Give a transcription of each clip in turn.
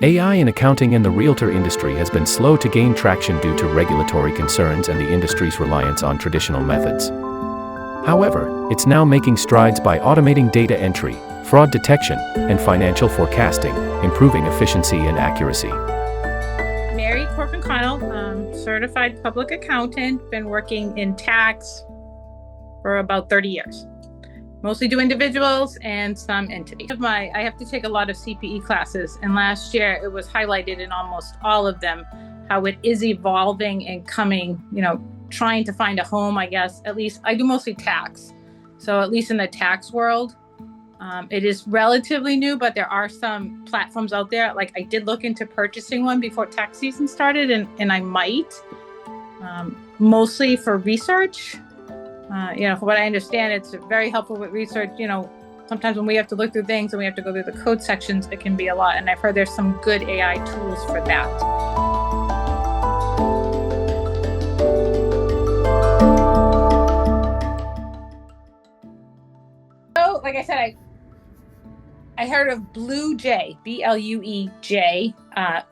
AI in accounting and the realtor industry has been slow to gain traction due to regulatory concerns and the industry's reliance on traditional methods. However, it's now making strides by automating data entry, fraud detection, and financial forecasting, improving efficiency and accuracy. Mary Corcoran-Connell, certified public accountant, been working in tax for about 30 years. Mostly do individuals and some entities. I have to take a lot of CPE classes, and last year it was highlighted in almost all of them how it is evolving and coming, trying to find a home, I guess. At least I do mostly tax. So at least in the tax world, it is relatively new, but there are some platforms out there. Like I did look into purchasing one before tax season started, and I might, mostly for research. From what I understand, it's very helpful with research. Sometimes when we have to look through things and we have to go through the code sections, it can be a lot. And I've heard there's some good AI tools for that. So, like I said, I heard of BlueJ, BLUEJ,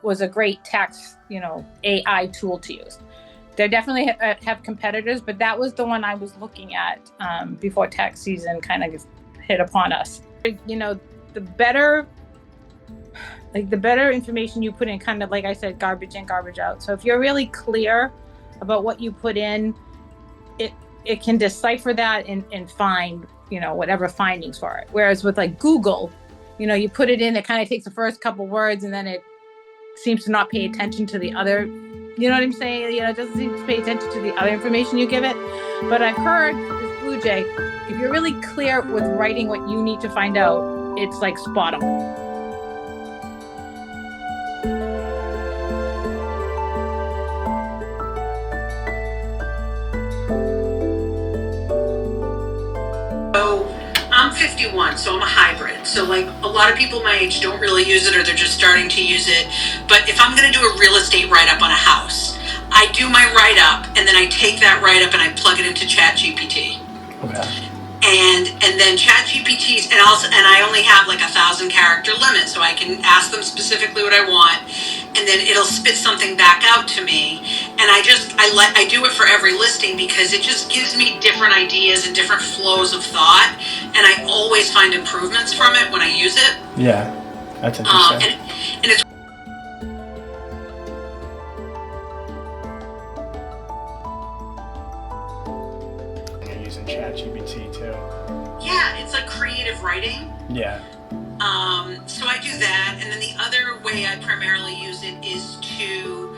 was a great tax, AI tool to use. They definitely have competitors, but that was the one I was looking at before tax season kind of hit upon us. The better information you put in, kind of like I said, garbage in, garbage out. So if you're really clear about what you put in, it can decipher that and find, whatever findings for it. Whereas with like Google, you put it in, it kind of takes the first couple words and then it seems to not pay attention to the other. You know what I'm saying? It doesn't seem to pay attention to the other information you give it. But I've heard this BlueJ, if you're really clear with writing what you need to find out, it's like spot on. So I'm 51, so I'm a hybrid. So like a lot of people my age don't really use it, or they're just starting to use it. But if I'm going to do a real estate write-up on a house, I do my write-up and then I take that write-up and I plug it into ChatGPT. Okay. And then ChatGPT's and I only have like 1,000 character limit, so I can ask them specifically what I want, and then it'll spit something back out to me. And I do it for every listing because it just gives me different ideas and different flows of thought, and I always find improvements from it when I use it. Yeah, that's interesting. And it's using ChatGPT too. Yeah, it's like creative writing. Yeah. So I do that, and then the other way I primarily use it is to,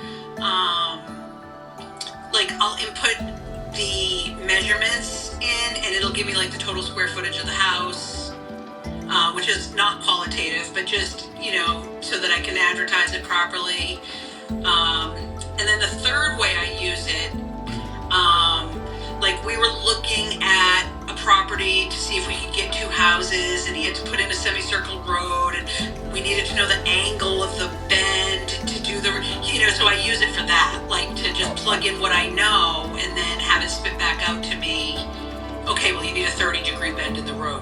I'll input the measurements in, and it'll give me like the total square footage of the house, which is not qualitative, but just, so that I can advertise it properly. And then the third way I use it, we were looking at a property to see if we could get two houses, and he had to put in a semicircle road, and we needed to know the angle of the bend to do so I use it for that, to just plug in what I know and then have it spit back out to me. Okay, well, you need a 30-degree bend in the road.